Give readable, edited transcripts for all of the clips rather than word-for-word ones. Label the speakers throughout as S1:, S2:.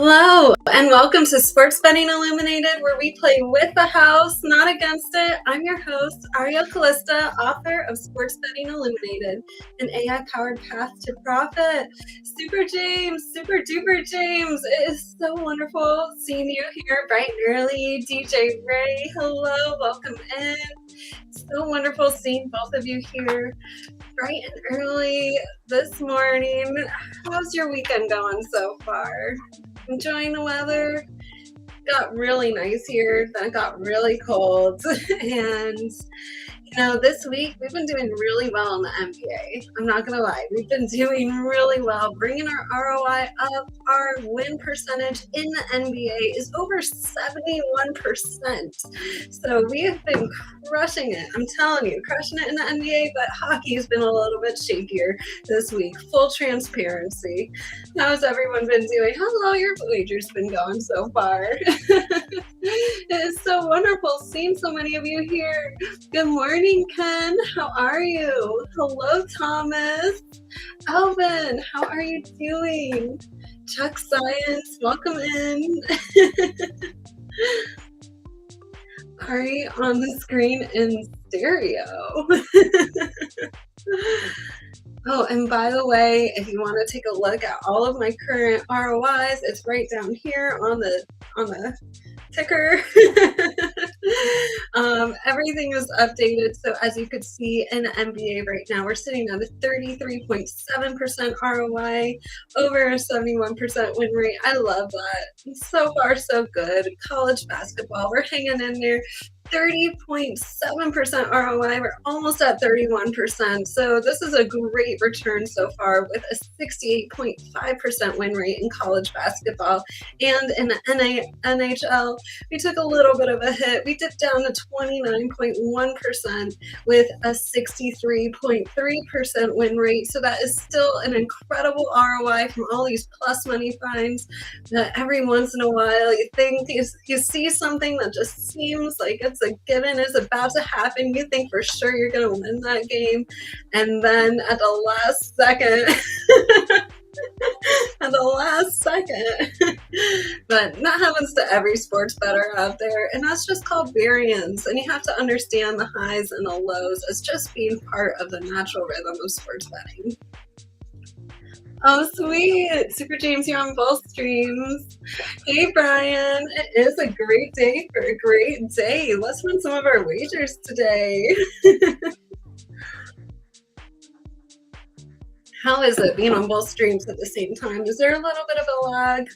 S1: Hello, and welcome to Sports Betting Illuminated, where we play with the house, not against it. I'm your host, Ariel Calista, author of Sports Betting Illuminated, an AI-powered path to profit. Super duper James, it is so wonderful seeing you here bright and early. DJ Ray, hello, welcome in. So wonderful seeing both of you here bright and early this morning. How's your weekend going so far? Enjoying the weather? Got really nice here, then it got really cold. And this week we've been doing really well in the NBA. I'm not gonna lie, we've been doing really well, bringing our ROI up. Our win percentage in the NBA is over 71%. So we have been crushing it. I'm telling you, crushing it in the NBA, but hockey's been a little bit shakier this week. Full transparency. How's everyone been doing? How your wagers been going so far? It is so wonderful seeing so many of you here. Good morning, Ken. How are you? Hello, Thomas. Alvin, how are you doing? Chuck Science, welcome in. Ari on the screen in stereo. Oh, and by the way, if you want to take a look at all of my current ROIs, it's right down here on the ticker. Everything is updated. So as you could see in the NBA right now, we're sitting at a 33.7% ROI, over a 71% win rate. I love that. So far, so good. College basketball, we're hanging in there. 30.7% ROI. We're almost at 31%. So this is a great return so far with a 68.5% win rate in college basketball. And in the NHL, we took a little bit of a hit. We dipped down to 29.1% with a 63.3% win rate. So that is still an incredible ROI from all these plus money finds that every once in a while you think you see something that just seems like it's a given, is about to happen. You think for sure you're going to win that game. And then at the last second, but that happens to every sports bettor out there, and that's just called variance. And you have to understand the highs and the lows as just being part of the natural rhythm of sports betting. Oh, sweet. Super James here on both streams. Hey, Brian. It is a great day for a great day. Let's run some of our wagers today. How is it being on both streams at the same time? Is there a little bit of a lag?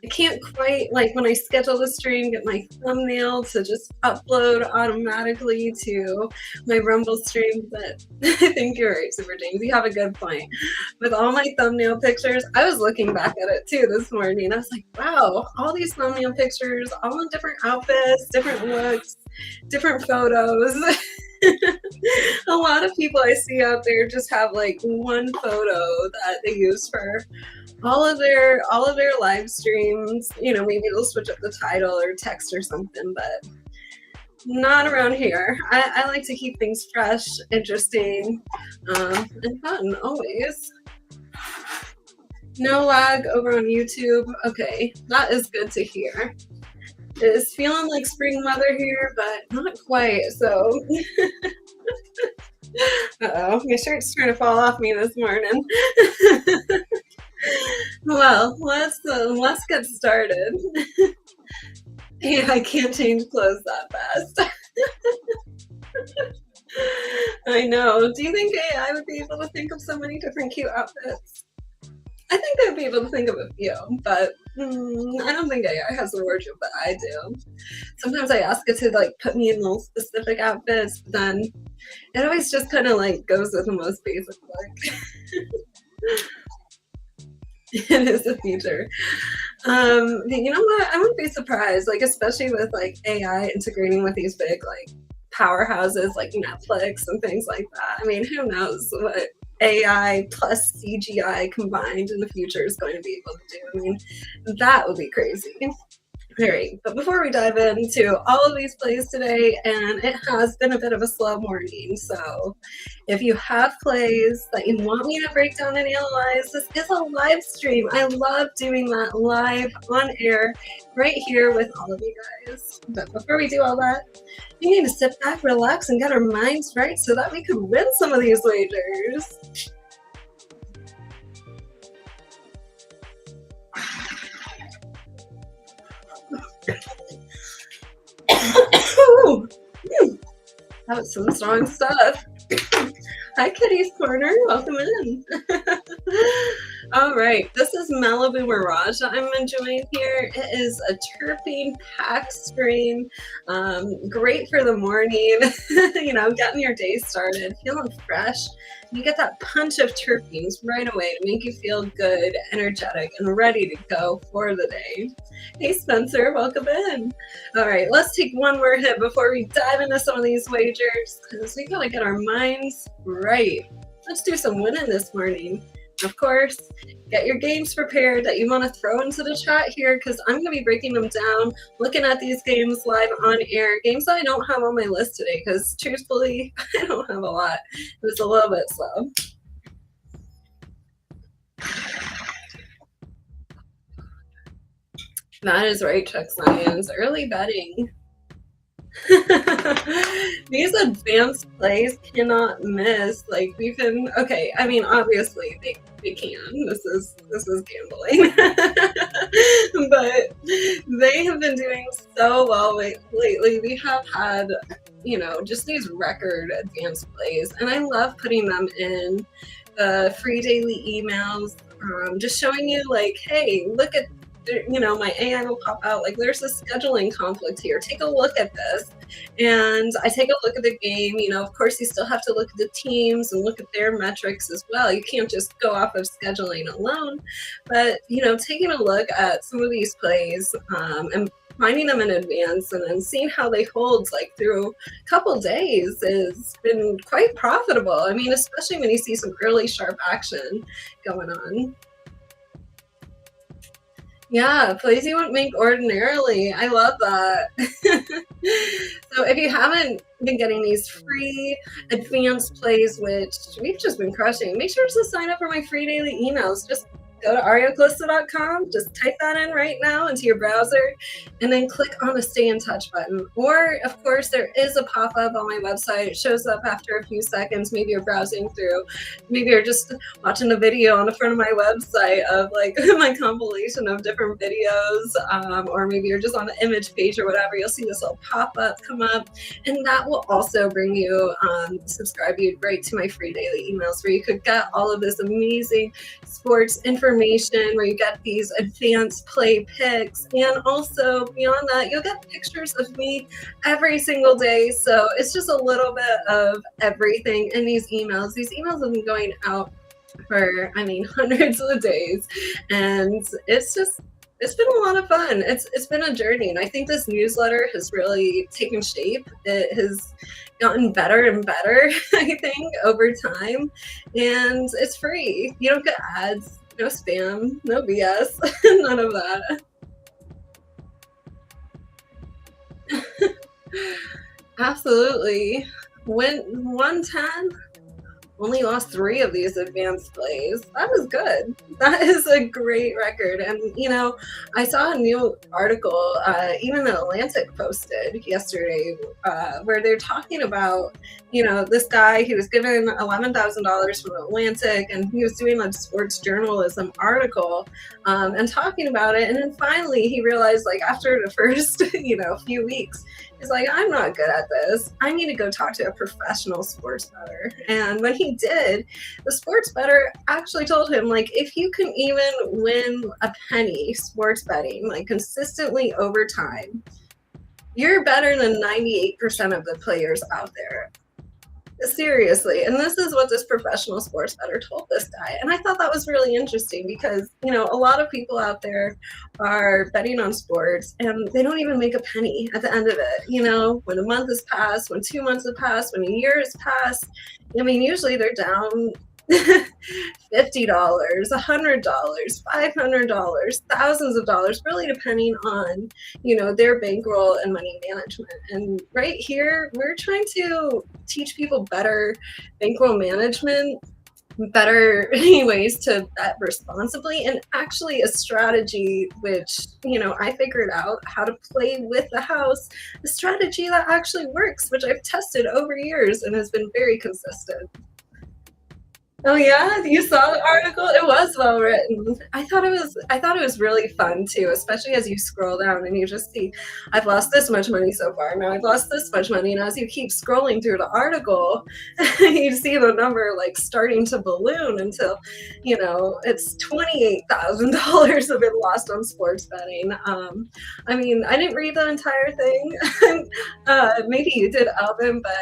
S1: I can't quite, when I schedule the stream, get my thumbnail to just upload automatically to my Rumble stream, but I think you're right, Super James. You have a good point. With all my thumbnail pictures, I was looking back at it too this morning. I was like, wow, all these thumbnail pictures, all in different outfits, different looks, different photos. A lot of people I see out there just have one photo that they use for all of their live streams. Maybe they'll switch up the title or text or something, but not around here. I like to keep things fresh, interesting, and fun always. No lag over on YouTube. Okay, that is good to hear. It is feeling like spring weather here, but not quite, so. Uh-oh, my shirt's trying to fall off me this morning. Well, let's get started. Yeah, I can't change clothes that fast. I know. Do you think AI would be able to think of so many different cute outfits? I think they'd be able to think of a few, but I don't think AI has the wardrobe that I do. Sometimes I ask it to put me in those specific outfits, but then it always just kind of goes with the most basic look. It is a feature. You know what? I wouldn't be surprised, especially with AI integrating with these big powerhouses like Netflix and things like that. I mean, who knows what AI plus CGI combined in the future is going to be able to do. I mean, that would be crazy. All right, but before we dive into all of these plays today, and it has been a bit of a slow morning, so if you have plays that you want me to break down and analyze, this is a live stream. I love doing that live on air right here with all of you guys. But before we do all that, we need to sit back, relax, and get our minds right so that we can win some of these wagers. That was some strong stuff. Hi, Kitty's Corner. Welcome in. All right, this is Malibu Mirage that I'm enjoying here. It is a terpene-packed strain. Great for the morning, getting your day started, feeling fresh. You get that punch of terpenes right away to make you feel good, energetic, and ready to go for the day. Hey, Spencer, welcome in. All right, let's take one more hit before we dive into some of these wagers, because we gotta get our minds right. Let's do some winning this morning. Of course, get your games prepared that you want to throw into the chat here, because I'm going to be breaking them down, looking at these games live on air. Games that I don't have on my list today, because truthfully, I don't have a lot. It was a little bit slow. That is right, Chuck Science. Early betting. These advanced plays cannot miss. Like, we can, okay, I mean, obviously they can. This is gambling. But they have been doing so well lately. We have had, just these record advanced plays, and I love putting them in the free daily emails, just showing you, like, hey, look at, my AI will pop out, like, there's a scheduling conflict here. Take a look at this. And I take a look at the game. Of course, you still have to look at the teams and look at their metrics as well. You can't just go off of scheduling alone. But, taking a look at some of these plays and finding them in advance and then seeing how they hold, like, through a couple days has been quite profitable. I mean, especially when you see some early sharp action going on. Yeah, plays you wouldn't make ordinarily. I love that. So if you haven't been getting these free advanced plays, which we've just been crushing, make sure to sign up for my free daily emails. Just go to arielcalista.com, just type that in right now into your browser, and then click on the Stay in Touch button. Or, of course, there is a pop-up on my website. It shows up after a few seconds. Maybe you're browsing through. Maybe you're just watching a video on the front of my website of, like, my compilation of different videos, or maybe you're just on the image page or whatever. You'll see this little pop-up come up, and that will also bring you, subscribe you right to my free daily emails, where you could get all of this amazing sports information, where you get these advanced play picks, and also beyond that, you'll get pictures of me every single day. So it's just a little bit of everything in these emails. These emails have been going out for, hundreds of days, and it's been a lot of fun. It's been a journey, and I think this newsletter has really taken shape. It has gotten better and better, I think, over time, and it's free. You don't get ads, no spam, no BS, none of that. Absolutely. Went 110. Only lost 3 of these advanced plays. That is good. That is a great record. And, I saw a new article, even the Atlantic posted yesterday, where they're talking about, this guy, he was given $11,000 from Atlantic, and he was doing a sports journalism article and talking about it. And then finally he realized, like, after the first, few weeks, he's like, I'm not good at this. I need to go talk to a professional sports bettor. And when he did, the sports bettor actually told him, like, if you can even win a penny sports betting, like, consistently over time, you're better than 98% of the players out there. Seriously. And this is what this professional sports bettor told this guy. And I thought that was really interesting because, a lot of people out there are betting on sports and they don't even make a penny at the end of it. When a month has passed, when 2 months have passed, when a year has passed, usually they're down $50, $100, $500, thousands of dollars, really depending on, their bankroll and money management. And right here, we're trying to teach people better bankroll management, better ways to bet responsibly, and actually a strategy which, I figured out how to play with the house, a strategy that actually works, which I've tested over years and has been very consistent. Oh yeah, you saw the article? It was well written. I thought it was really fun too, especially as you scroll down and you just see, I've lost this much money so far. Now I've lost this much money. And as you keep scrolling through the article, you see the number like starting to balloon until, it's $28,000 have been lost on sports betting. I didn't read the entire thing. Maybe you did, Alvin, but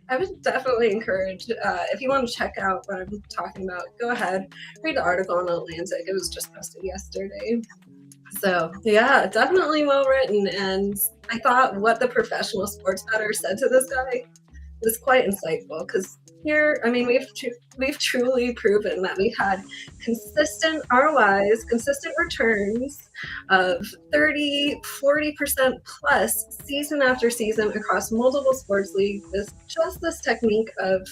S1: I would definitely encourage, if you want to check out what I'm talking about, go ahead, read the article on Atlantic. It was just posted yesterday. So yeah, definitely well written. And I thought what the professional sports bettor said to this guy was quite insightful, because here, we've truly proven that we've had consistent ROIs, consistent returns of 30, 40% plus season after season across multiple sports leagues with just this technique of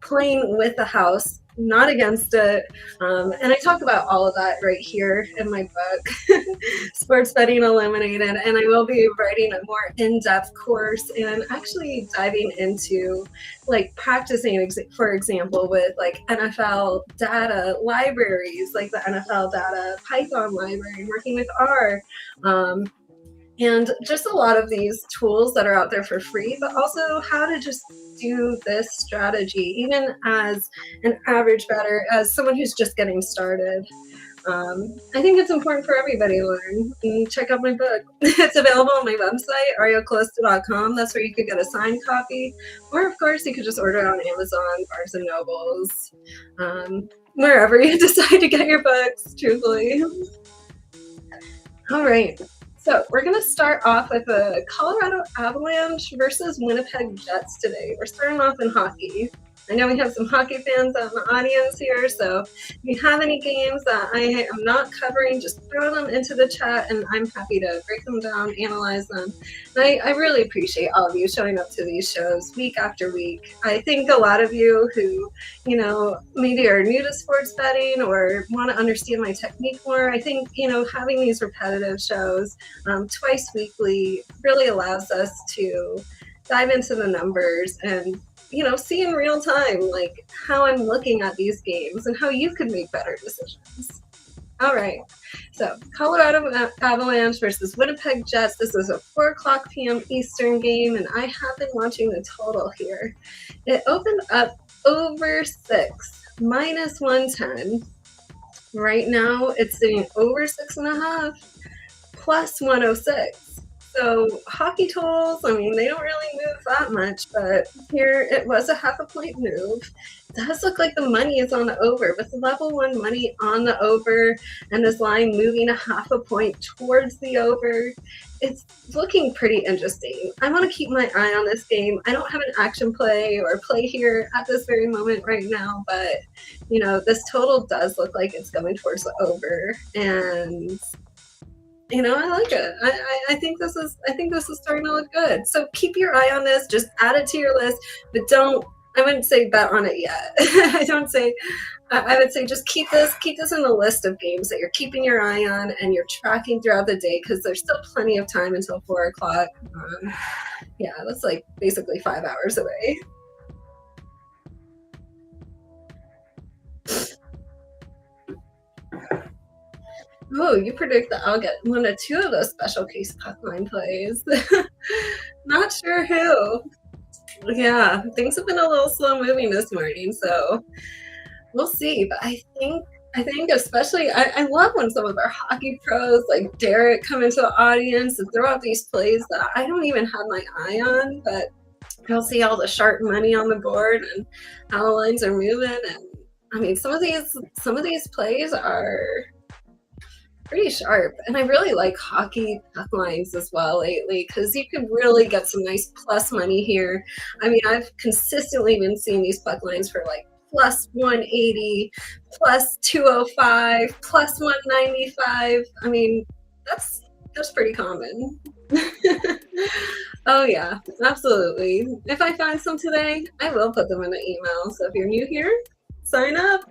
S1: playing with the house, not against it. And I talk about all of that right here in my book, Sports Betting Illuminated. And I will be writing a more in-depth course and actually diving into like practicing, for example, with like NFL data libraries, like the NFL data Python library, working with R. And just a lot of these tools that are out there for free, but also how to just do this strategy, even as an average bettor, as someone who's just getting started. I think it's important for everybody to learn. And check out my book. It's available on my website, arielcalista.com. That's where you could get a signed copy. Or, of course, you could just order it on Amazon, Barnes & Nobles, wherever you decide to get your books, truthfully. All right. So we're going to start off with the Colorado Avalanche versus Winnipeg Jets today. We're starting off in hockey. I know we have some hockey fans out in the audience here, so if you have any games that I am not covering, just throw them into the chat, and I'm happy to break them down, analyze them. And I really appreciate all of you showing up to these shows week after week. I think a lot of you who, maybe are new to sports betting or want to understand my technique more, I think, having these repetitive shows twice weekly really allows us to dive into the numbers and see in real time, like how I'm looking at these games and how you could make better decisions. All right, so Colorado Avalanche versus Winnipeg Jets. This is a 4:00 p.m. Eastern game, and I have been watching the total here. It opened up over 6, minus 110. Right now, it's sitting over 6.5, plus 106. So hockey totals, they don't really move that much, but here it was a 0.5 point move. It does look like the money is on the over, with level 1 money on the over and this line moving a 0.5 point towards the over. It's looking pretty interesting. I want to keep my eye on this game. I don't have an action play or play here at this very moment right now, but this total does look like it's going towards the over, and I like it. I think this is starting to look good. So keep your eye on this. Just add it to your list, but I wouldn't say bet on it yet. I would say just keep this in the list of games that you're keeping your eye on and you're tracking throughout the day, because there's still plenty of time until 4:00. That's like basically 5 hours away. Oh, you predict that I'll get 1 or 2 of those special case puck line plays. Not sure who. Yeah, things have been a little slow moving this morning, so we'll see. But I think especially, I love when some of our hockey pros like Derek come into the audience and throw out these plays that I don't even have my eye on, but I'll see all the sharp money on the board and how the lines are moving. And some of these plays are pretty sharp, and I really like hockey puck lines as well lately, because you can really get some nice plus money here. I've consistently been seeing these puck lines for like plus 180, plus 205, plus 195. I mean, that's pretty common. Oh yeah, absolutely. If I find some today, I will put them in an email. So if you're new here, sign up.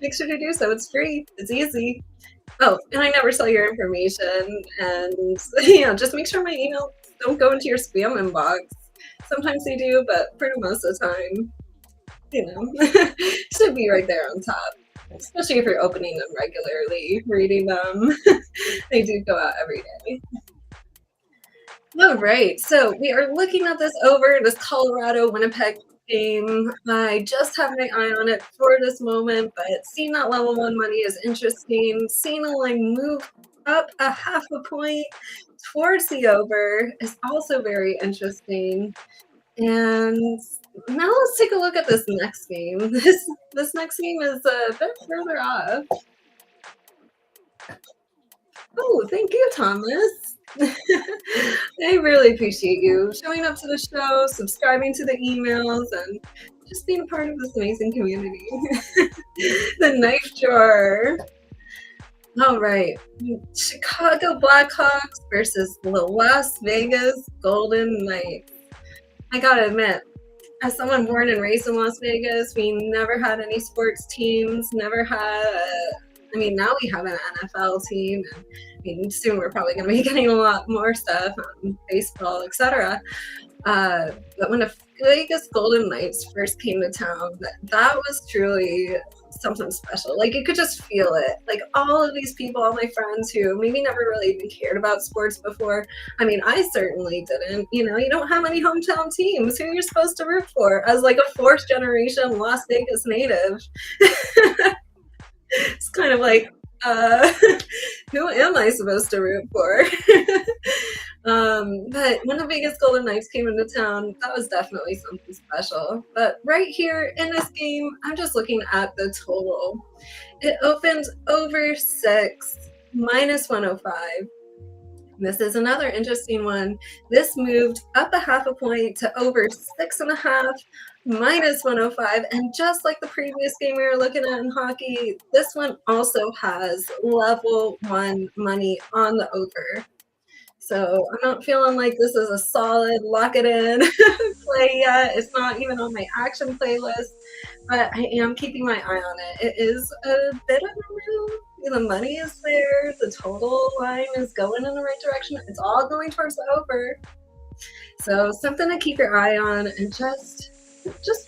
S1: Make sure to do so. It's free. It's easy. Oh, and I never sell your information. And just make sure my emails don't go into your spam inbox. Sometimes they do, but for most of the time, should be right there on top. Especially if you're opening them regularly, reading them. They do go out every day. All right, so we are looking at this Colorado-Winnipeg game. I just have my eye on it for this moment, but seeing that level 1 money is interesting. Seeing the line move up a half a point towards the over is also very interesting. And now let's take a look at this next game. This next game is a bit further off. Oh, thank you, Thomas. I really appreciate you showing up to the show, subscribing to the emails, and just being a part of this amazing community. The knife drawer. All right. Chicago Blackhawks versus the Las Vegas Golden Knights. I gotta admit, as someone born and raised in Las Vegas, we never had any sports teams, never had now we have an NFL team. Soon we're probably going to be getting a lot more stuff, baseball, etc. But when the Vegas Golden Knights first came to town, that was truly something special. Like, you could just feel it. Like, all of these people, all my friends who maybe never really even cared about sports before. I certainly didn't. You don't have any hometown teams. Who you're supposed to root for as like a fourth generation Las Vegas native? It's kind of like, who am I supposed to root for? But when the Vegas Golden Knights came into town, that was definitely something special. But right here in this game, I'm just looking at the total. It opened over 6, minus 105. This is another interesting one. This moved up a half a point to over 6.5, minus 105. And just like the previous game we were looking at in hockey, this one also has level 1 money on the over. So I'm not feeling like this is a solid lock it in play yet. It's not even on my action playlist, but I am keeping my eye on it. It is a bit of a move. The money is there. The total line is going in the right direction. It's all going towards the over. So something to keep your eye on, and just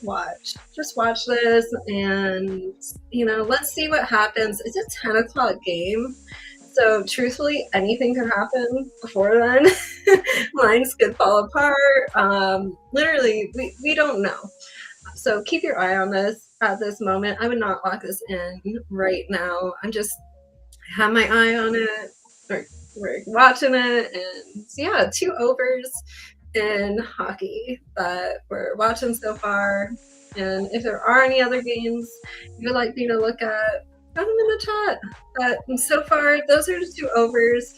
S1: watch. Just watch this, and let's see what happens. It's a 10 o'clock game. So truthfully, anything could happen before then. Lines could fall apart. Literally, we don't know. So keep your eye on this at this moment. I would not lock this in right now. I have my eye on it. We're watching it. And yeah, 2 overs in hockey that we're watching so far. And if there are any other games you'd like me to look at, put them in the chat. But so far, those are the 2 overs,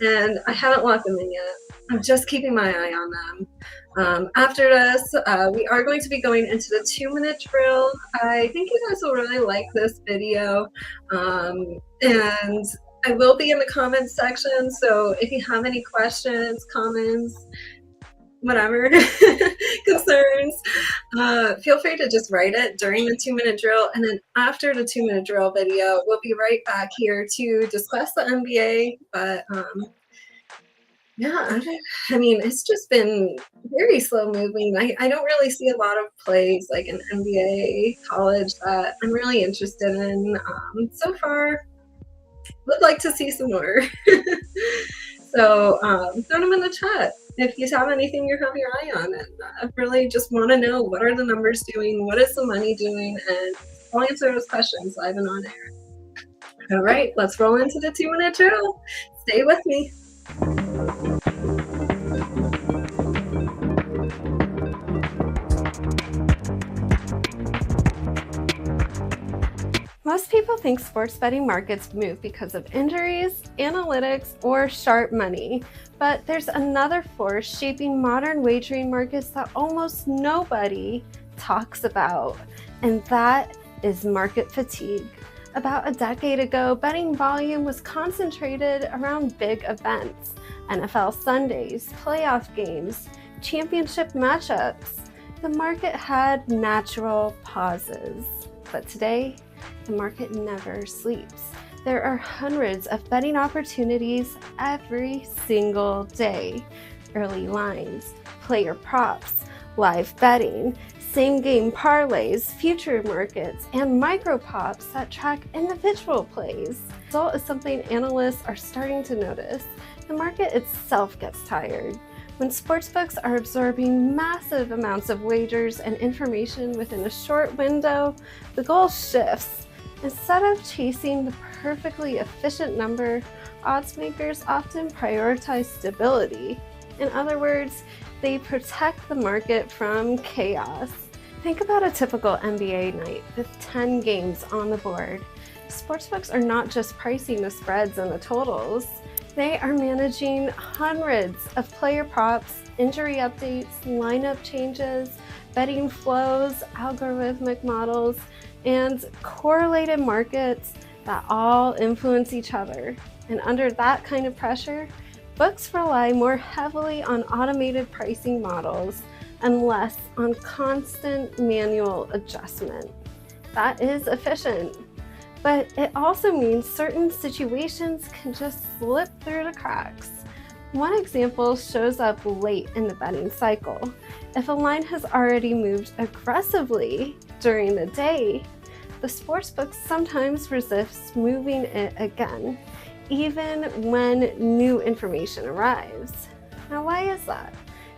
S1: and I haven't locked them in yet. I'm just keeping my eye on them. After this, we are going to be going into the 2-minute drill. I think you guys will really like this video, and I will be in the comments section, so if you have any questions, comments, whatever, concerns, feel free to just write it during the 2-minute drill. And then after the 2-minute drill video, we'll be right back here to discuss the NBA. But it's just been very slow moving. I don't really see a lot of plays like an NBA, college that I'm really interested in. So far, would like to see some more. So throw them in the chat if you have anything you have your eye on. And I really just want to know, what are the numbers doing? What is the money doing? And I'll answer those questions live and on air. All right, let's roll into the 2-minute drill. Stay with me. Most people think sports betting markets move because of injuries, analytics, or sharp money. But there's another force shaping modern wagering markets that almost nobody talks about, and that is market fatigue. About a decade ago, betting volume was concentrated around big events, NFL Sundays, playoff games, championship matchups. The market had natural pauses, but today, the market never sleeps. There are hundreds of betting opportunities every single day. Early lines, player props, live betting, same-game parlays, future markets, and micro pops that track individual plays. The result is something analysts are starting to notice. The market itself gets tired. When sportsbooks are absorbing massive amounts of wagers and information within a short window, the goal shifts. Instead of chasing the perfectly efficient number, odds makers often prioritize stability. In other words, they protect the market from chaos. Think about a typical NBA night with 10 games on the board. Sportsbooks are not just pricing the spreads and the totals. They are managing hundreds of player props, injury updates, lineup changes, betting flows, algorithmic models, and correlated markets that all influence each other. And under that kind of pressure, books rely more heavily on automated pricing models and less on constant manual adjustment. That is efficient, but it also means certain situations can just slip through the cracks. One example shows up late in the betting cycle. If a line has already moved aggressively during the day, the sportsbook sometimes resists moving it again, even when new information arrives. Now, why is that?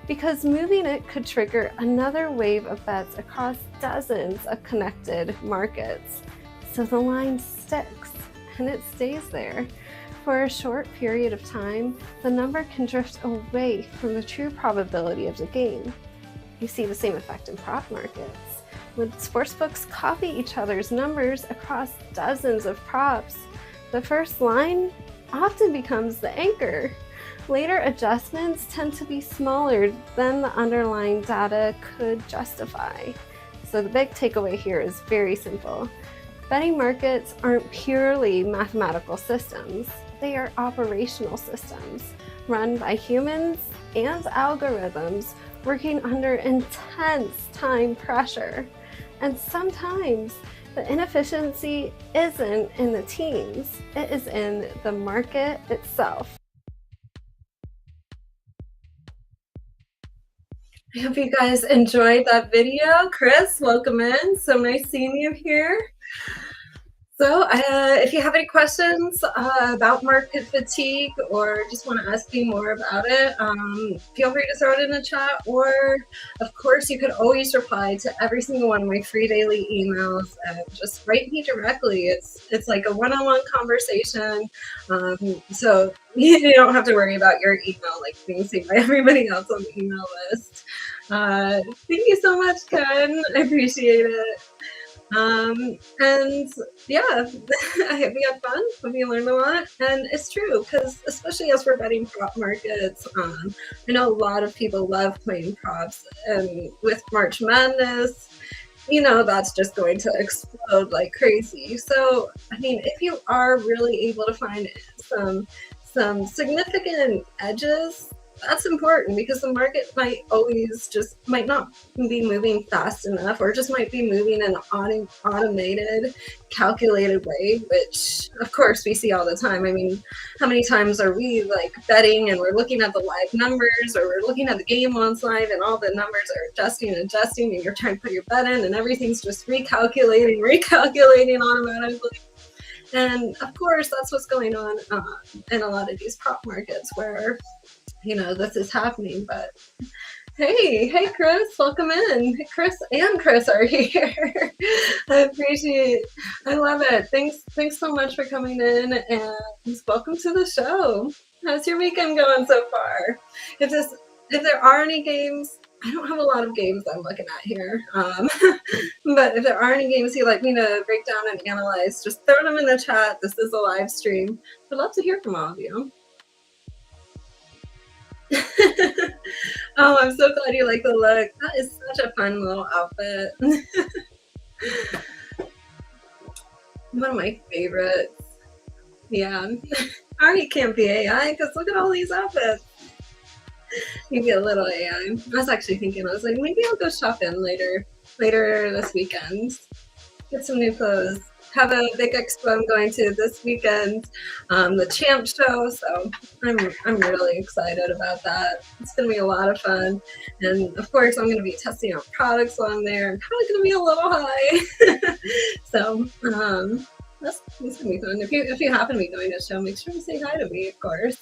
S1: Because moving it could trigger another wave of bets across dozens of connected markets. So the line sticks, and it stays there. For a short period of time, the number can drift away from the true probability of the game. You see the same effect in prop markets. When sportsbooks copy each other's numbers across dozens of props, the first line often becomes the anchor. Later adjustments tend to be smaller than the underlying data could justify. So the big takeaway here is very simple. Betting markets aren't purely mathematical systems. They are operational systems run by humans and algorithms working under intense time pressure. And sometimes the inefficiency isn't in the teams, it is in the market itself. I hope you guys enjoyed that video. Chris, welcome in. So nice seeing you here. So if you have any questions about market fatigue or just want to ask me more about it, feel free to throw it in the chat, or of course you could always reply to every single one of my free daily emails and just write me directly. It's like a one-on-one conversation, so you don't have to worry about your email like being seen by everybody else on the email list. Thank you so much, Ken. I appreciate it. And yeah, I hope you had fun. Hope you learned a lot. And it's true, because especially as we're betting prop markets, I know a lot of people love playing props, and with March Madness, you know, that's just going to explode like crazy. So, I mean, if you are really able to find some significant edges, that's important, because the market might not be moving fast enough, or just might be moving in an automated, calculated way, which of course we see all the time. I mean, how many times are we like betting and we're looking at the live numbers, or we're looking at the game once live and all the numbers are adjusting, and you're trying to put your bet in and everything's just recalculating automatically. And of course, that's what's going on in a lot of these prop markets where, you know, this is happening. But hey, Chris, welcome in. Chris and Chris are here. I love it. Thanks so much for coming in, and welcome to the show. How's your weekend going so far? If there are any games, I don't have a lot of games I'm looking at here, but if there are any games you'd like me to break down and analyze, just throw them in the chat. This is a live stream. I'd love to hear from all of you. Oh, I'm so glad you like the look. That is Such a fun little outfit. One of my favorites. Yeah. Ari can't be AI because look at all these outfits. Maybe a little AI. I was actually thinking, I was like, maybe I'll go shopping later this weekend. Get some new clothes. Have a big expo I'm going to this weekend, the Champ Show. So I'm really excited about that. It's going to be a lot of fun, and of course I'm going to be testing out products along there. I'm probably going to be a little high, so that's going to be fun. If you happen to be going to a show, make sure to say hi to me, of course.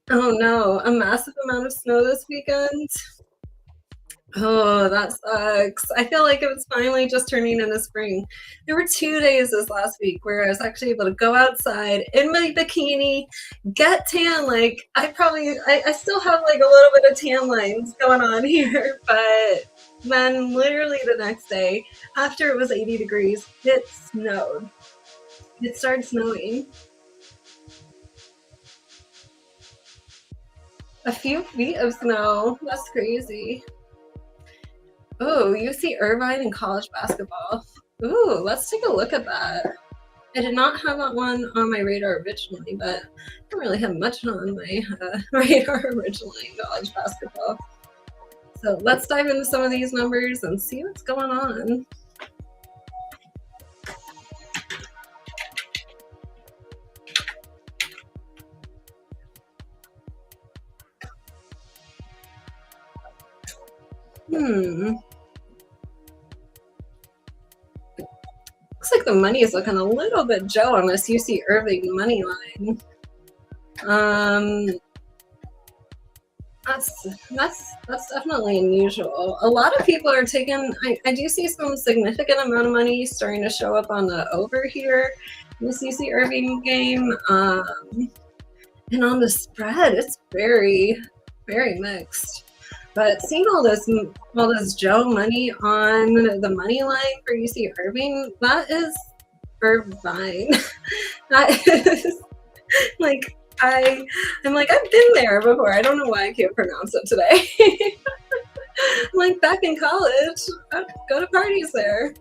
S1: Oh no, a massive amount of snow this weekend. Oh, that sucks. I feel like it was finally just turning into spring. There were 2 days this last week where I was actually able to go outside in my bikini, get tan. Like I still have like a little bit of tan lines going on here, but then literally the next day, after it was 80 degrees, it snowed. It started snowing. A few feet of snow. That's crazy. Oh, UC Irvine and college basketball. Ooh, let's take a look at that. I did not have that one on my radar originally, but I don't really have much on my radar originally in college basketball. So let's dive into some of these numbers and see what's going on. Looks like the money is looking a little bit Joe on this UC Irving money line. That's definitely unusual. A lot of people are taking. I do see some significant amount of money starting to show up on the over here in this UC Irving game, and on the spread, it's very, very mixed. But seeing all this Joe money on the money line for UC Irving, that is Irvine. That is like I'm like, I've been there before. I don't know why I can't pronounce it today. I'm like back in college, I'd go to parties there.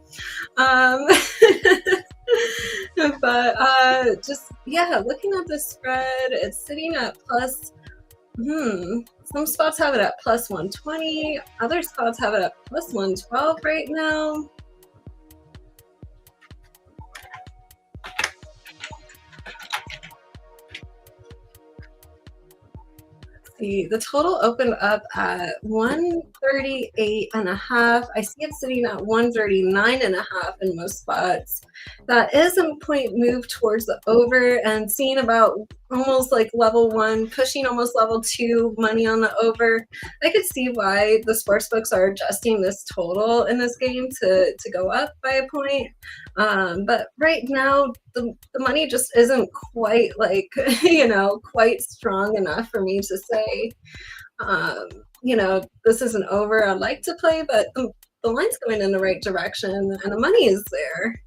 S1: But just looking at the spread, it's sitting at plus. Some spots have it at plus 120. Other spots have it at plus 112 right now. See, the total opened up at 138.5. I see it sitting at 139.5 in most spots. That is a point move towards the over and seeing about almost like level 1, pushing almost level 2 money on the over. I could see why the sports books are adjusting this total in this game to go up by a point. But right now, the money just isn't quite like, quite strong enough for me to say, this is an over I'd like to play, but the line's going in the right direction and the money is there.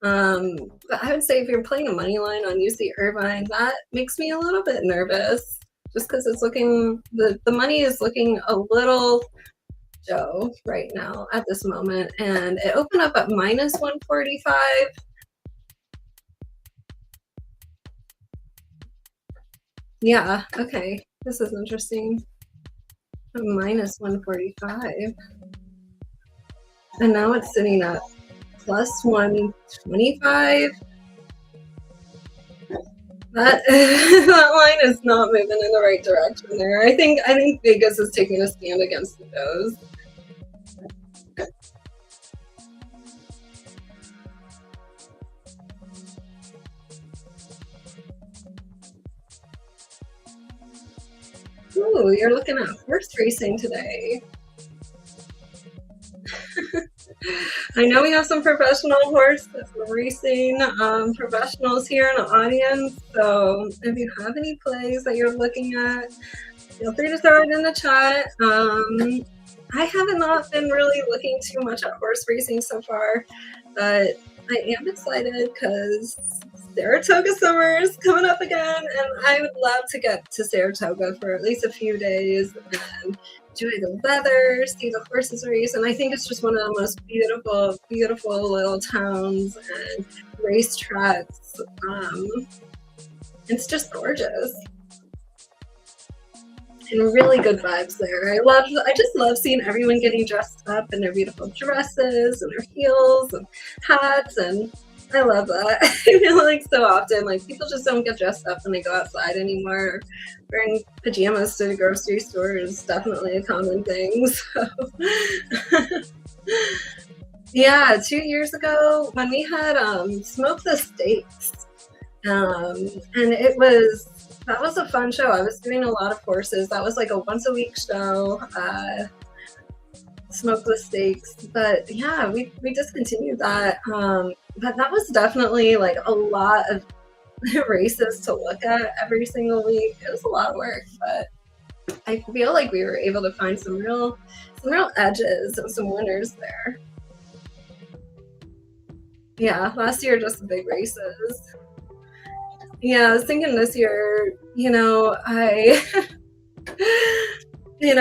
S1: But I would say if you're playing a money line on UC Irvine, that makes me a little bit nervous just because it's looking, the money is looking a little Joe right now at this moment, and it opened up at minus 145. Yeah, okay, this is interesting. Minus 145, and now it's sitting at plus 125. That line is not moving in the right direction there. I think Vegas is taking a stand against the Joes. Ooh, you're looking at horse racing today. I know we have some professional horse racing professionals here in the audience, so if you have any plays that you're looking at, feel free to throw it in the chat. I have not been really looking too much at horse racing so far, but I am excited because Saratoga summer is coming up again, and I would love to get to Saratoga for at least a few days and enjoy the weather, see the horses race, and I think it's just one of the most beautiful, beautiful little towns and racetracks. It's just gorgeous. And really good vibes there. I just love seeing everyone getting dressed up in their beautiful dresses and their heels and hats, and I love that. I feel like so often, like, people just don't get dressed up when they go outside anymore. Wearing pajamas to the grocery store is definitely a common thing. So, yeah, 2 years ago when we had Smoke the Steaks, and that was a fun show. I was doing a lot of horses. That was like a once a week show. Smoke the Steaks, but yeah, we discontinued that. But that was definitely like a lot of races to look at every single week. It was a lot of work, but I feel like we were able to find some real edges and some winners there. Yeah, last year just the big races. Yeah, I was thinking this year,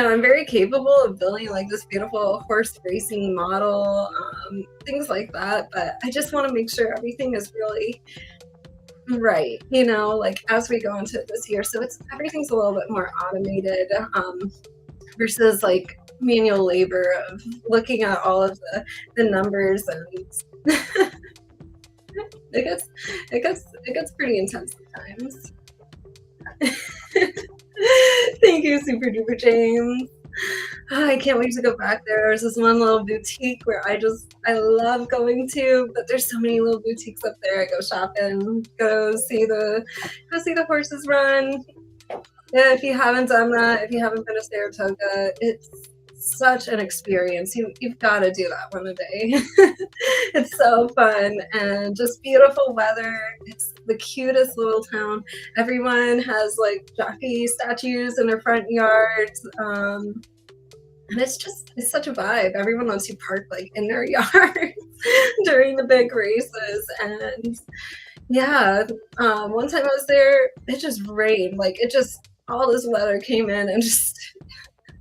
S1: I'm very capable of building like this beautiful horse racing model, things like that. But I just want to make sure everything is really right, like as we go into this year. So everything's a little bit more automated, versus like manual labor of looking at all of the numbers, and it gets pretty intense at times. Thank you, Super Duper James. Oh, I can't wait to go back there. There's this one little boutique where I love going to, but there's so many little boutiques up there. I go shopping, go see the horses run. Yeah, if you haven't done that, if you haven't been to Saratoga, it's such an experience. You've got to do that one a day. It's so fun and just beautiful weather. It's the cutest little town. Everyone has like jockey statues in their front yards, and it's such a vibe. Everyone lets you park like in their yard during the big races. And yeah, one time I was there, it just rained. Like all this weather came in and just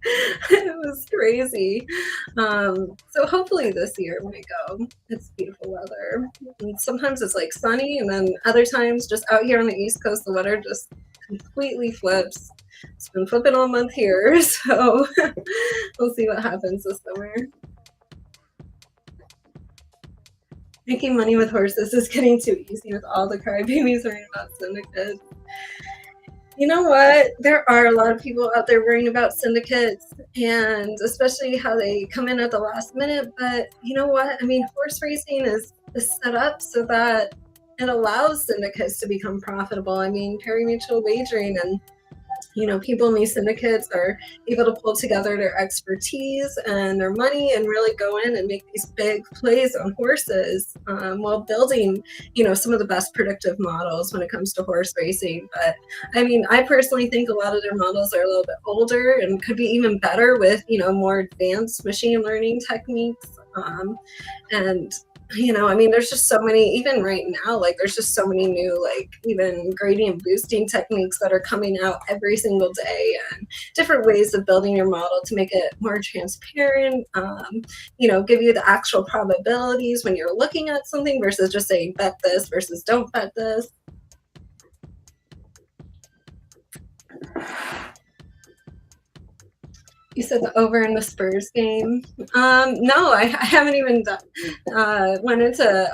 S1: it was crazy. So hopefully this year when I go, it's beautiful weather. And sometimes it's like sunny, and then other times just out here on the East Coast, the weather just completely flips. It's been flipping all month here, so we'll see what happens this summer. Making money with horses is getting too easy with all the crybabies worrying about syndicates. You know what? There are a lot of people out there worrying about syndicates, and especially how they come in at the last minute. But you know what? I mean, horse racing is set up so that it allows syndicates to become profitable. I mean, pari-mutuel wagering and people in these syndicates are able to pull together their expertise and their money and really go in and make these big plays on horses, while building, some of the best predictive models when it comes to horse racing. But I mean, I personally think a lot of their models are a little bit older and could be even better with, more advanced machine learning techniques. And I mean, there's just so many, even right now, like there's just so many new, like even gradient boosting techniques that are coming out every single day, and different ways of building your model to make it more transparent, give you the actual probabilities when you're looking at something versus just saying bet this versus don't bet this. You said the over in the Spurs game. No, I haven't even went into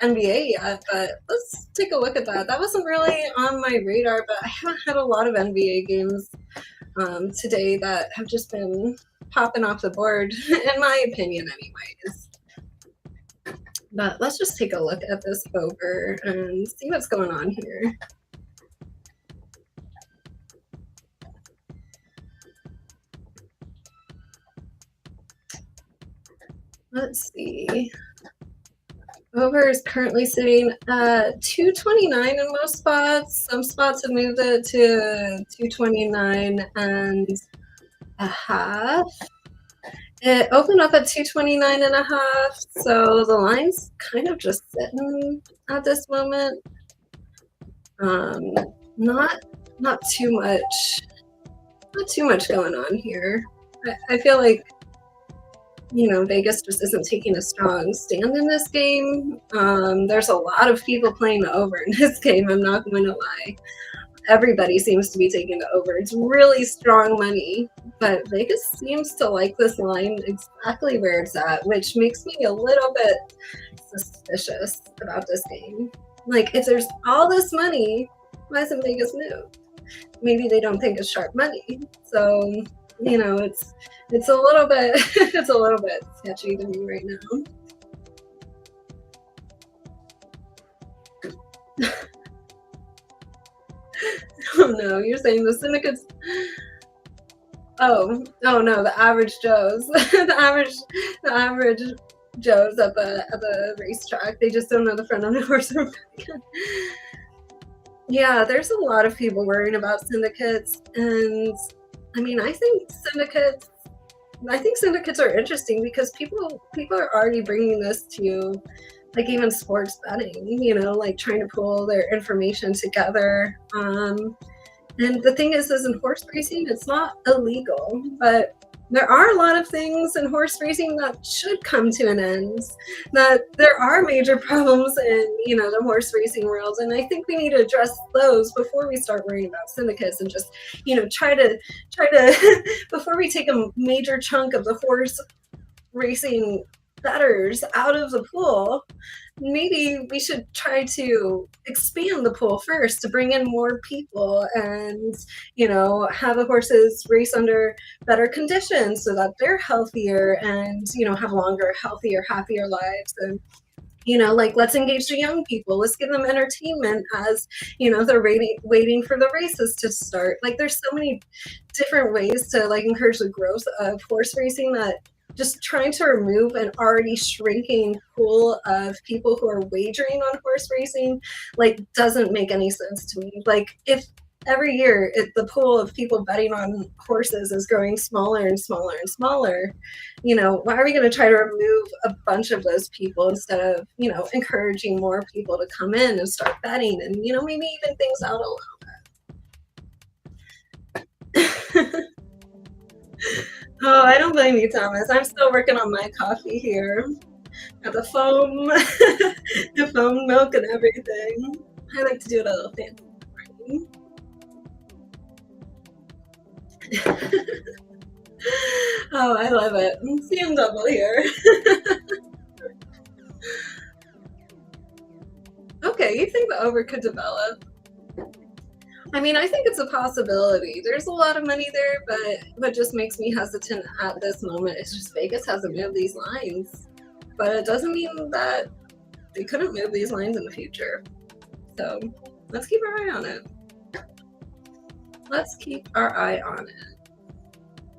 S1: NBA yet, but let's take a look at that. That wasn't really on my radar, but I haven't had a lot of NBA games today that have just been popping off the board, in my opinion anyways. But let's just take a look at this over and see what's going on here. Let's see. Over is currently sitting at 229 in most spots. Some spots have moved it to 229 and a half. It opened up at 229 and a half, so the line's kind of just sitting at this moment. Um, not too much, going on here. I feel like, Vegas just isn't taking a strong stand in this game. There's a lot of people playing the over in this game, I'm not going to lie. Everybody seems to be taking the over. It's really strong money, but Vegas seems to like this line exactly where it's at, which makes me a little bit suspicious about this game. Like, if there's all this money, why isn't Vegas moved? Maybe they don't think it's sharp money. So, it's a little bit it's a little bit sketchy to me right now. Oh no, you're saying the syndicates? Oh no, the average Joes, the average Joes at the racetrack. They just don't know the front of the horse. Yeah, there's a lot of people worrying about syndicates, and I mean, I think syndicates are interesting because people are already bringing this to, like, even sports betting, like trying to pull their information together. And the thing is in horse racing, it's not illegal, but there are a lot of things in horse racing that should come to an end. That there are major problems in, the horse racing world, and I think we need to address those before we start worrying about syndicates and just, try to before we take a major chunk of the horse racing bettors out of the pool. Maybe we should try to expand the pool first to bring in more people and, have the horses race under better conditions so that they're healthier and, have longer, healthier, happier lives. And, let's engage the young people. Let's give them entertainment as, they're waiting for the races to start. Like, there's so many different ways to, encourage the growth of horse racing that just trying to remove an already shrinking pool of people who are wagering on horse racing, doesn't make any sense to me. Like, if every year the pool of people betting on horses is growing smaller and smaller and smaller, why are we going to try to remove a bunch of those people instead of, encouraging more people to come in and start betting and, maybe even things out a little bit. Oh, I don't blame you, Thomas. I'm still working on my coffee here. Got the foam, the foam milk and everything. I like to do it a little fancy. Oh, I love it. CM double here. Okay, you think the over could develop? I mean, I think it's a possibility. There's a lot of money there, but what just makes me hesitant at this moment is just Vegas hasn't moved these lines. But it doesn't mean that they couldn't move these lines in the future. So let's keep our eye on it. Let's keep our eye on it.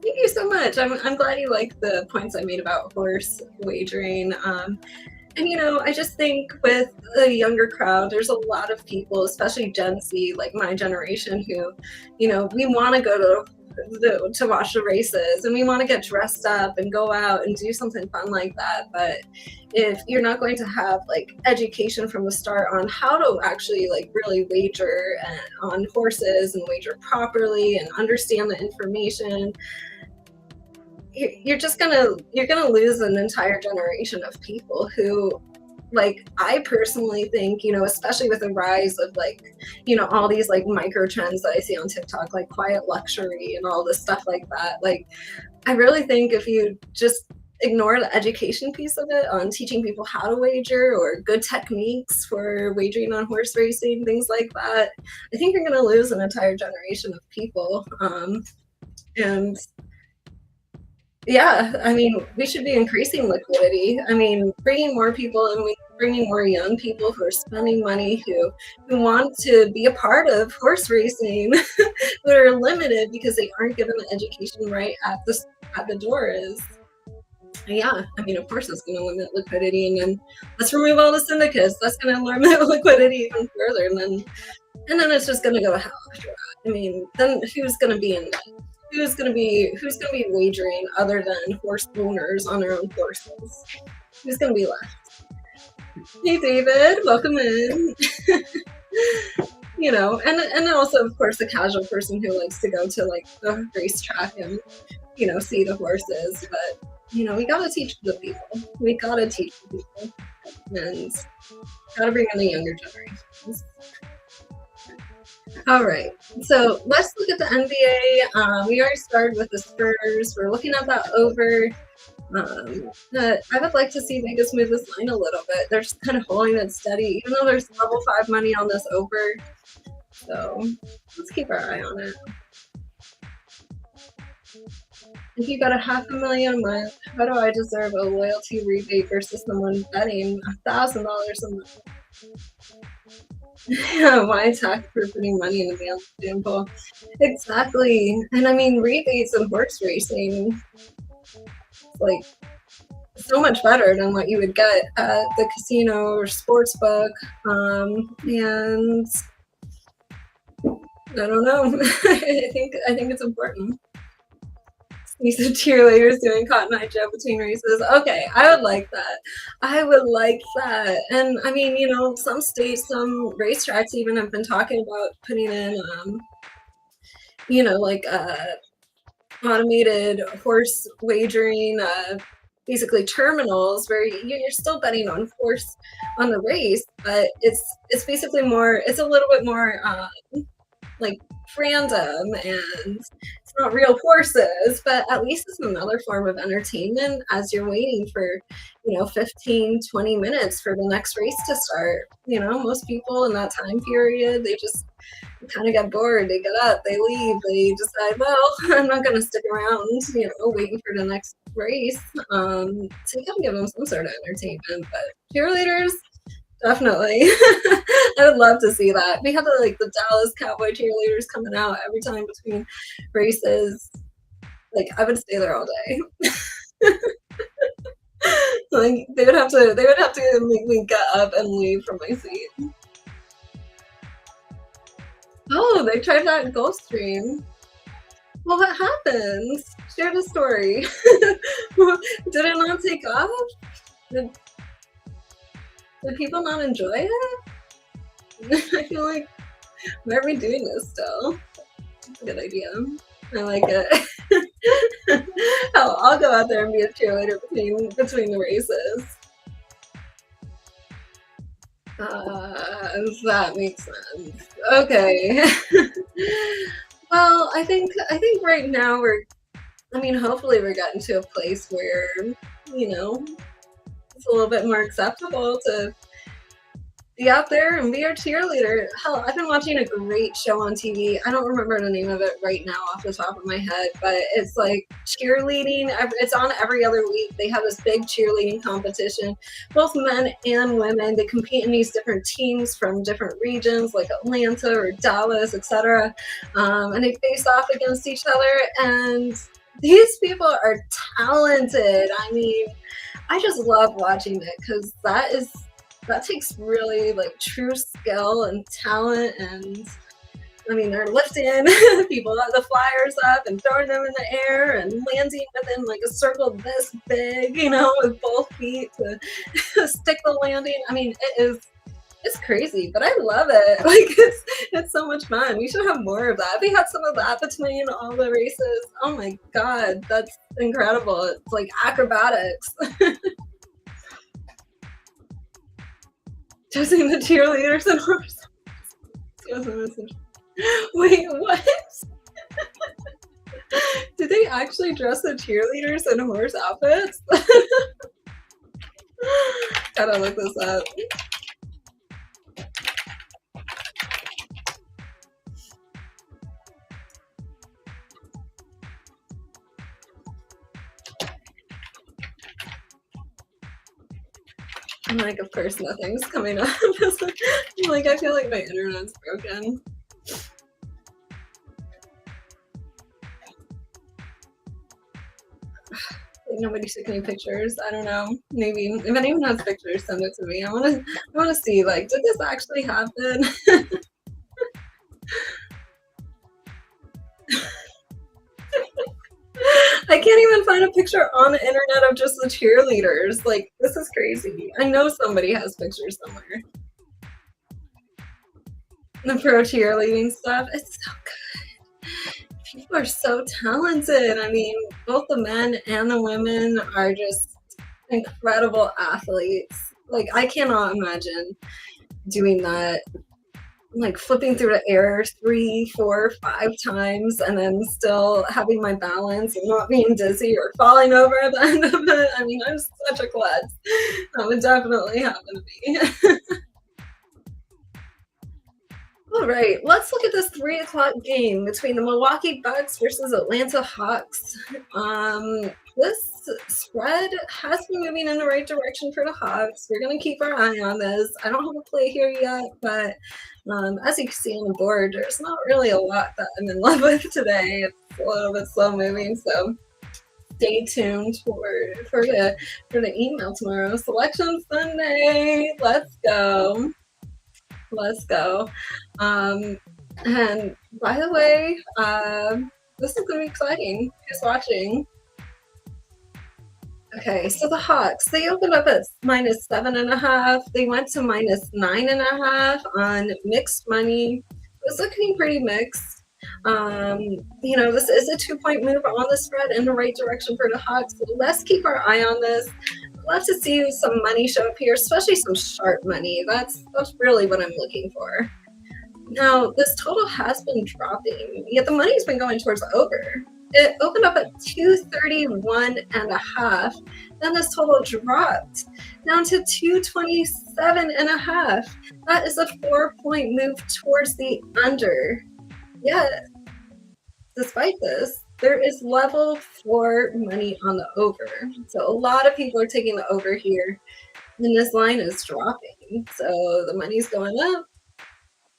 S1: Thank you so much. I'm glad you like the points I made about horse wagering. And, I just think with the younger crowd, there's a lot of people, especially Gen Z, like my generation, who, we want to go to watch the races and we want to get dressed up and go out and do something fun like that. But if you're not going to have education from the start on how to actually really wager on horses and wager properly and understand the information, you're gonna lose an entire generation of people who, I personally think, especially with the rise of all these micro trends that I see on TikTok, like quiet luxury and all this stuff like that. I really think if you just ignore the education piece of it on teaching people how to wager or good techniques for wagering on horse racing, things like that, I think you're gonna lose an entire generation of people. And yeah, I mean, we should be increasing liquidity. I mean, bringing more people and bringing more young people who are spending money, who want to be a part of horse racing, who are limited because they aren't given the education right at the door is. Yeah, I mean, of course, it's going to limit liquidity, and then let's remove all the syndicates. That's going to limit liquidity even further, and then it's just going to go to hell after that. I mean, then who's going to be in that? Who's gonna be wagering other than horse owners on their own horses? Who's gonna be left? Hey David, welcome in. You know, and also, of course, the casual person who likes to go to like the racetrack and, you know, see the horses. But, you know, we gotta teach the people. We gotta teach the people. And gotta bring in the younger generations. All right, so let's look at the NBA. We already started with the Spurs. We're looking at that over. I would like to see Vegas move this line a little bit. They're just kind of holding it steady, even though there's level 5 money on this over. So let's keep our eye on it. If you got $500,000 a month, how do I deserve a loyalty rebate versus someone betting $1,000 a month? Why tax for putting money in the damn pool? Exactly. And I mean, rebates in horse racing, like, so much better than what you would get at the casino or sports book. And I don't know. I think it's important. These are cheerleaders doing Cotton Eye Joe between races. Okay, I would like that. I would like that. And I mean, you know, some states, some racetracks even have been talking about putting in, you know, like automated horse wagering, basically terminals where you're still betting on horse on the race, but it's basically more, it's a little bit more like random, and it's not real horses, but at least it's another form of entertainment as you're waiting for, you know, 15-20 minutes for the next race to start. You know, most people in that time period, they just kind of get bored, they get up, they leave, they decide, well, I'm not going to stick around, you know, waiting for the next race. So you gotta give them some sort of entertainment. But cheerleaders, definitely. I would love to see that. We have the Dallas Cowboy cheerleaders coming out every time between races. Like, I would stay there all day. Like, they would have to make me get up and leave from my seat. Oh, they tried that in Gulfstream. Well, what happens? Share the story. Did it not take off? Did people not enjoy it? I feel like, why are we doing this still? It's a good idea. I like it. I'll go out there and be a cheerleader between the races. That makes sense. Okay. Well, I think right now hopefully we're getting to a place where, you know, it's a little bit more acceptable to be out there and be a cheerleader. Hell, I've been watching a great show on TV. I don't remember the name of it right now off the top of my head, but it's like cheerleading. It's on every other week. They have this big cheerleading competition, both men and women. They compete in these different teams from different regions like Atlanta or Dallas, etc. And they face off against each other. And these people are talented. I mean, I just love watching it because that takes really like true skill and talent. And I mean, they're lifting people, the flyers up and throwing them in the air and landing within like a circle this big, you know, with both feet to stick the landing. I mean, it's crazy, but I love it. Like, it's so much fun. We should have more of that. We had some of that between all the races. Oh my God, that's incredible. It's like acrobatics. Dressing the cheerleaders in horse. Wait, what? Did they actually dress the cheerleaders in horse outfits? Gotta look this up. I'm like, of course, nothing's coming up. I'm like, I feel like my internet's broken. Like, nobody took any pictures. I don't know. Maybe if anyone has pictures, send it to me. I want to see, like, did this actually happen? I can't even find a picture on the internet of just the cheerleaders. Like, this is crazy. I know somebody has pictures somewhere. The pro cheerleading stuff. It's so good. People are so talented. I mean, both the men and the women are just incredible athletes. Like, I cannot imagine doing that, like flipping through the air 3, 4, 5 times and then still having my balance and not being dizzy or falling over at the end of it. I mean, I'm such a klutz. That would definitely happen to me. All right, let's look at this 3 o'clock game between the Milwaukee Bucks versus Atlanta Hawks. This spread has been moving in the right direction for the Hawks. We're going to keep our eye on this. I don't have a play here yet, but as you can see on the board, there's not really a lot that I'm in love with today. It's a little bit slow moving, so stay tuned for the email tomorrow. Selection Sunday. Let's go. Let's go. And by the way, this is going to be exciting. Who's watching? Okay, so the Hawks, they opened up at -7.5. They went to -9.5 on mixed money. It was looking pretty mixed. You know, this is a 2-point move on the spread in the right direction for the Hawks. So let's keep our eye on this. I'd love to see some money show up here, especially some sharp money. That's really what I'm looking for. Now, this total has been dropping, yet the money's been going towards the over. It opened up at 231.5. Then this total dropped down to 227.5. That is a 4-point move towards the under. Yet, despite this, there is level for money on the over. So a lot of people are taking the over here, and this line is dropping. So the money's going up,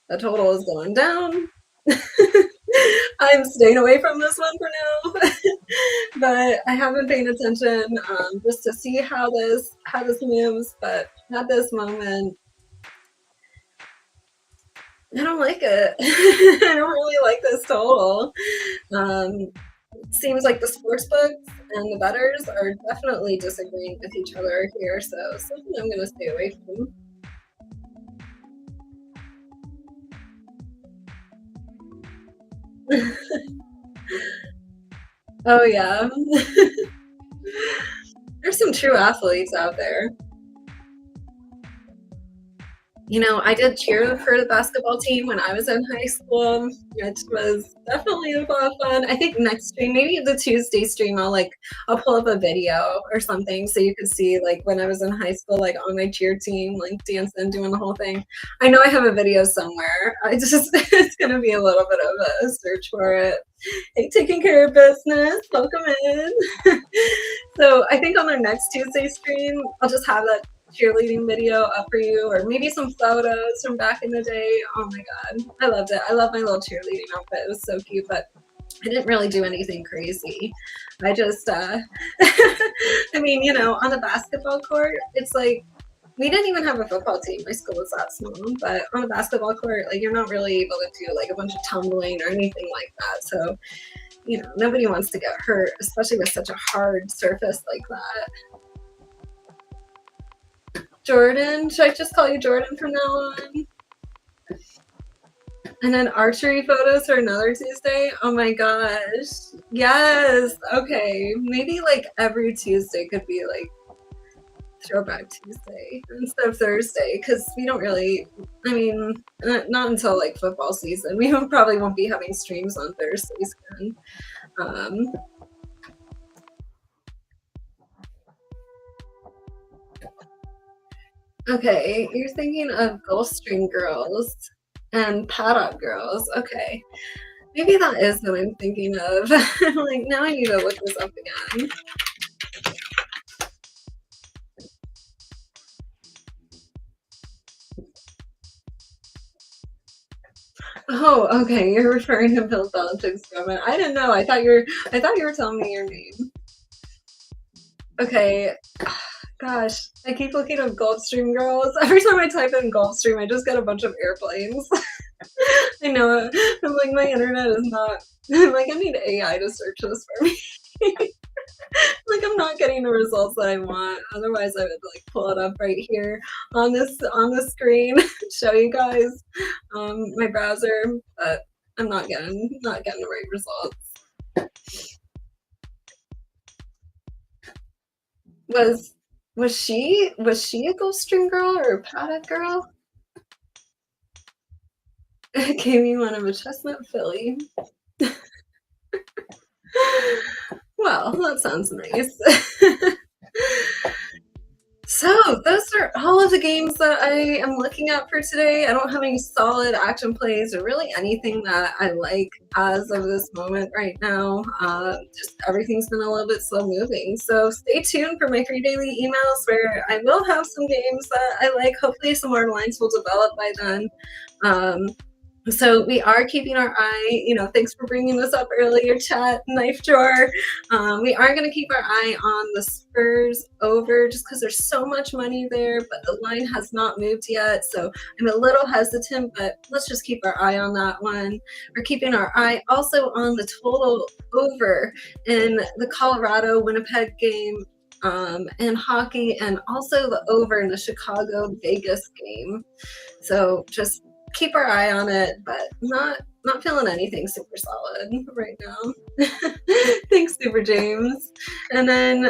S1: the total is going down. I'm staying away from this one for now, but I have been paying attention just to see how this moves. But at this moment, I don't like it. I don't really like this total. Seems like the sports books and the bettors are definitely disagreeing with each other here, so something I'm going to stay away from. Oh yeah. There's some true athletes out there. You know, I did cheer for the basketball team when I was in high school, which was definitely a lot of fun. I think next stream, maybe the Tuesday stream, I'll pull up a video or something so you could see like when I was in high school, like on my cheer team, like dancing, doing the whole thing. I know I have a video somewhere. It's gonna be a little bit of a search for it. Hey, taking care of business, welcome in. So I think on our next Tuesday stream, I'll just have that cheerleading video up for you, or maybe some photos from back in the day. Oh my god, I loved it. I love my little cheerleading outfit. It was so cute, but I didn't really do anything crazy. I just I mean, you know, on the basketball court, it's like we didn't even have a football team. My school was that small, but on a basketball court, like you're not really able to do like a bunch of tumbling or anything like that. So, you know, nobody wants to get hurt, especially with such a hard surface like that. Jordan, should I just call you Jordan from now on? And then archery photos for another Tuesday. Oh my gosh, yes. Okay, maybe like every Tuesday could be like Throwback Tuesday instead of Thursday, because we don't really, I mean, not until like football season. We probably won't be having streams on Thursdays again. Okay, you're thinking of Gulfstream girls and paddock girls. Okay, maybe that is what I'm thinking of. Like, now I need to look this up again. Oh, okay. You're referring to Bill Belichick's comment. I didn't know. I thought you were telling me your name. Okay. Gosh, I keep looking up Gulfstream girls. Every time I type in Gulfstream, I just get a bunch of airplanes. I know. I'm like, my internet is not. I'm like, I need AI to search this for me. Like I'm not getting the results that I want. Otherwise, I would like pull it up right here on the screen, show you guys my browser, but I'm not getting the right results. Was she a Gulfstream girl or a Paddock girl? Gave me one of a chestnut filly. Well, that sounds nice. So those are all of the games that I am looking at for today. I don't have any solid action plays or really anything that I like as of this moment right now. Just everything's been a little bit slow moving. So stay tuned for my free daily emails where I will have some games that I like. Hopefully some more lines will develop by then. So we are keeping our eye, thanks for bringing this up earlier, chat, knife drawer. We are going to keep our eye on the Spurs over just because there's so much money there, but the line has not moved yet. So I'm a little hesitant, but let's just keep our eye on that one. We're keeping our eye also on the total over in the Colorado-Winnipeg game in hockey, and also the over in the Chicago-Vegas game. So just keep our eye on it, but not feeling anything super solid right now. Thanks, Super James. And then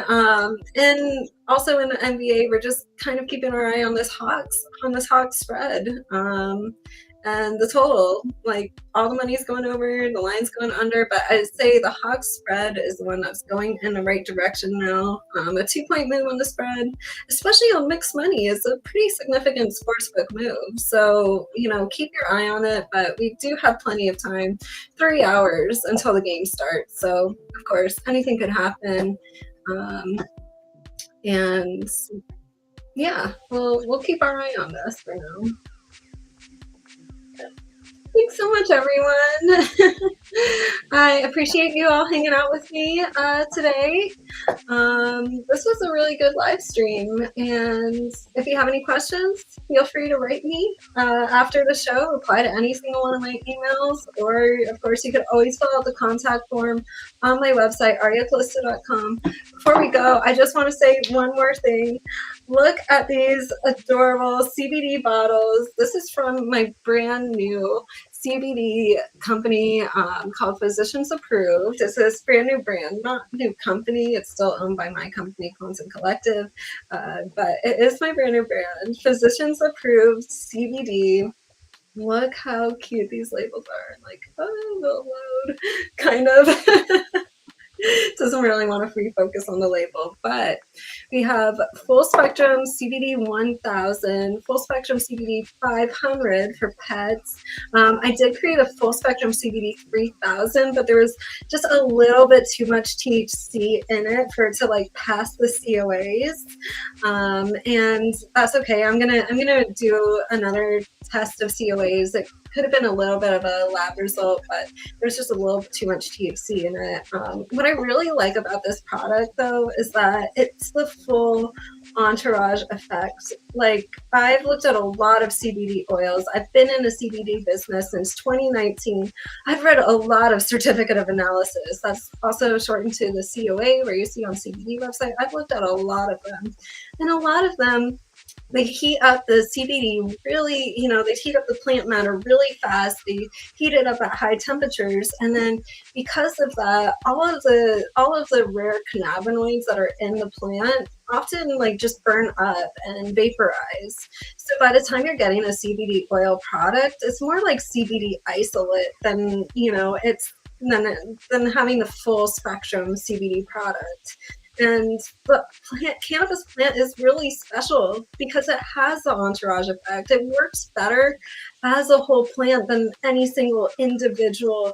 S1: also in the NBA, we're just kind of keeping our eye on this Hawks spread. And the total, like all the money's going over, the line's going under, but I'd say the Hawks spread is the one that's going in the right direction now. A 2-point move on the spread, especially on mixed money, is a pretty significant sportsbook move. So, keep your eye on it, but we do have plenty of time, 3 hours until the game starts. So, of course, anything could happen. And yeah, we'll keep our eye on this for now. Thanks so much, everyone. I appreciate you all hanging out with me today. This was a really good live stream, and if you have any questions, feel free to write me after the show, reply to any single one of my emails, or of course you could always fill out the contact form on my website, arielcalista.com. Before we go, I just want to say one more thing. Look at these adorable CBD bottles. This is from my brand new CBD company called Physicians Approved. It's this brand new brand, not new company. It's still owned by my company, Content Collective, but it is my brand new brand. Physicians Approved CBD. Look how cute these labels are. Like, oh, they'll load, kind of. Doesn't really want to free focus on the label, but we have full spectrum CBD 1000, full spectrum CBD 500 for pets. I did create a full spectrum CBD 3000, but there was just a little bit too much THC in it for it to like pass the COAs, and that's okay. I'm gonna do another test of COAs. It could have been a little bit of a lab result, but there's just a little too much THC in it. What I really like about this product, though, is that it's the full entourage effect. Like, I've looked at a lot of CBD oils. I've been in the CBD business since 2019. I've read a lot of certificate of analysis. That's also shortened to the COA, where you see on CBD website. I've looked at a lot of them, and a lot of them, they heat up the CBD really, they heat up the plant matter really fast. They heat it up at high temperatures, and then because of that, all of the rare cannabinoids that are in the plant often like just burn up and vaporize. So by the time you're getting a CBD oil product, it's more like CBD isolate than than having the full spectrum CBD product. And the cannabis plant is really special because it has the entourage effect. It works better as a whole plant than any single individual,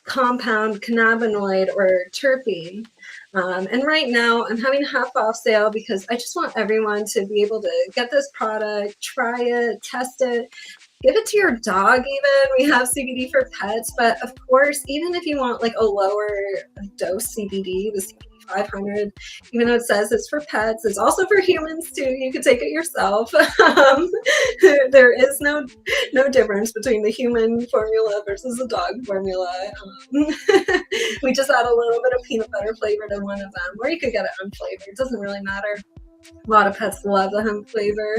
S1: compound cannabinoid or terpene. And right now I'm having a half off sale because I just want everyone to be able to get this product, try it, test it. Give it to your dog even. We have CBD for pets, but of course, even if you want like a lower dose CBD, the CBD 500, even though it says it's for pets. It's also for humans too. You could take it yourself. There is no difference between the human formula versus the dog formula. We just add a little bit of peanut butter flavor to one of them, or you could get it unflavored. It doesn't really matter. A lot of pets love the hemp flavor.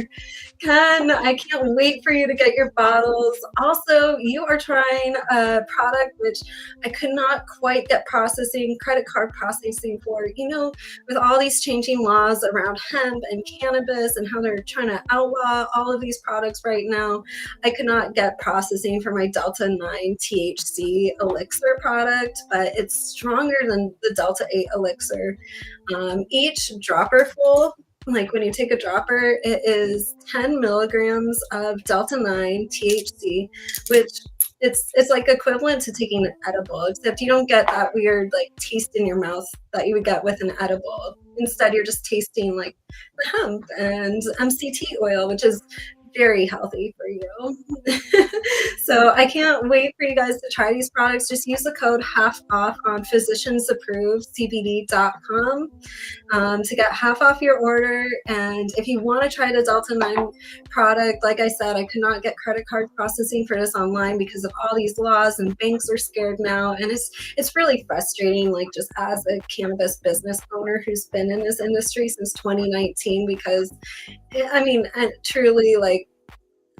S1: Ken, I can't wait for you to get your bottles. Also, you are trying a product which I could not quite get credit card processing for. You know, with all these changing laws around hemp and cannabis and how they're trying to outlaw all of these products right now, I could not get processing for my Delta 9 THC elixir product, but it's stronger than the Delta 8 elixir. Each dropper full, like when you take a dropper, it is 10 milligrams of Delta 9 THC, which it's like equivalent to taking an edible, except you don't get that weird like taste in your mouth that you would get with an edible. Instead, you're just tasting like the hemp and MCT oil, which is very healthy for you. So I can't wait for you guys to try these products. Just use the code half off on physiciansapproved.cbd.com to get half off your order. And if you want to try the Delta 9 product, like I said, I could not get credit card processing for this online because of all these laws, and banks are scared now. And it's really frustrating, like just as a cannabis business owner who's been in this industry since 2019, because I mean, truly, like,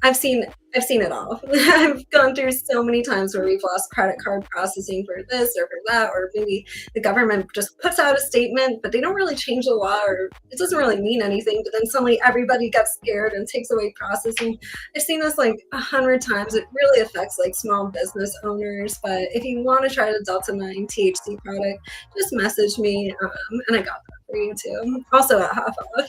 S1: I've seen it all. I've gone through so many times where we've lost credit card processing for this or for that, or maybe the government just puts out a statement, but they don't really change the law, or it doesn't really mean anything, but then suddenly everybody gets scared and takes away processing. I've seen this like 100 times. It really affects like small business owners. But if you want to try the Delta 9 THC product, just message me, and I got that for you too. Also at half off.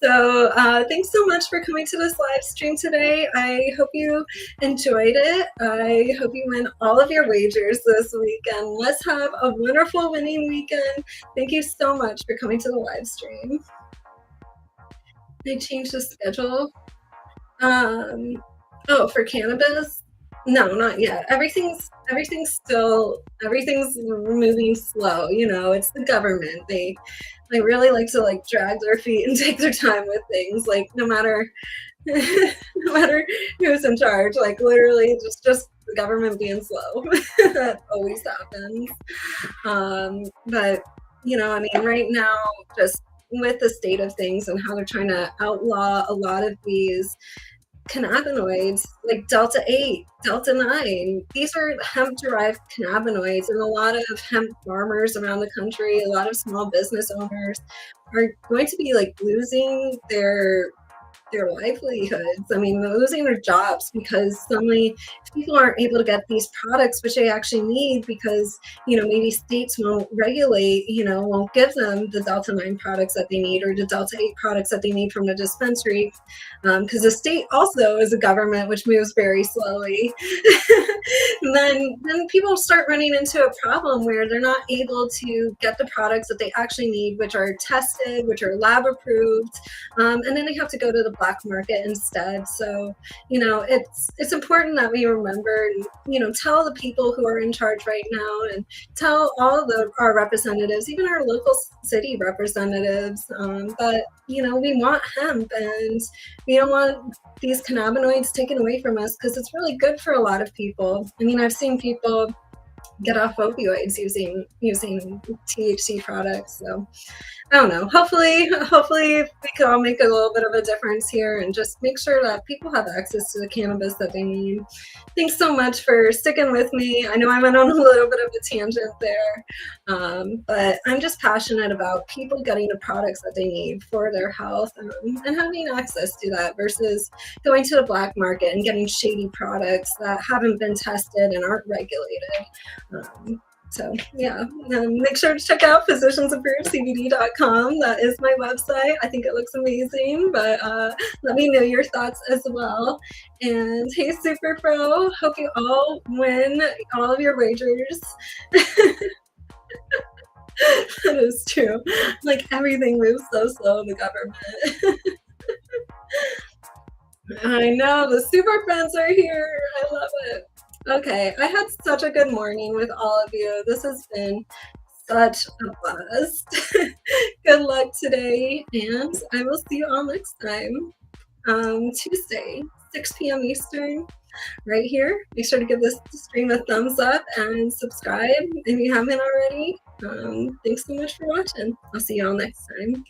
S1: So thanks so much for coming to this live stream today. I hope you enjoyed it. I hope you win all of your wagers this weekend. Let's have a wonderful winning weekend. Thank you so much for coming to the live stream. They changed the schedule. Oh, for cannabis? No, not yet. Everything's moving slow. You know, it's the government. They really like to like drag their feet and take their time with things. Like no matter who's in charge, like literally just the government being slow. That always happens. But you know, I mean, right now, just with the state of things and how they're trying to outlaw a lot of these cannabinoids like Delta 8, Delta 9. These are hemp-derived cannabinoids, and a lot of hemp farmers around the country, a lot of small business owners are going to be like losing their livelihoods. I mean, they're losing their jobs because suddenly people aren't able to get these products, which they actually need because, you know, maybe states won't regulate, you know, won't give them the Delta 9 products that they need or the Delta 8 products that they need from the dispensary. Because the state also is a government which moves very slowly. And then people start running into a problem where they're not able to get the products that they actually need, which are tested, which are lab approved, and then they have to go to the black market instead. So, you know, it's important that we remember, you know, tell the people who are in charge right now, and tell all of our representatives, even our local city representatives, that, you know, we want hemp and we don't want these cannabinoids taken away from us because it's really good for a lot of people. I mean, I've seen people get off opioids using THC products. So I don't know. Hopefully we can all make a little bit of a difference here and just make sure that people have access to the cannabis that they need. Thanks so much for sticking with me. I know I went on a little bit of a tangent there, but I'm just passionate about people getting the products that they need for their health, and having access to that versus going to the black market and getting shady products that haven't been tested and aren't regulated. So yeah, make sure to check out physiciansapprovedcbd.com. That is my website. I think it looks amazing, but let me know your thoughts as well. And hey, Super Pro, hope you all win all of your wagers. That is true. Like everything moves so slow in the government. I know, the super friends are here. I love it. Okay, I had such a good morning with all of you. This has been such a blast. Good luck today, and I will see you all next time. Tuesday, 6 p.m. Eastern, right here. Make sure to give this stream a thumbs up and subscribe if you haven't already. Thanks so much for watching. I'll see you all next time.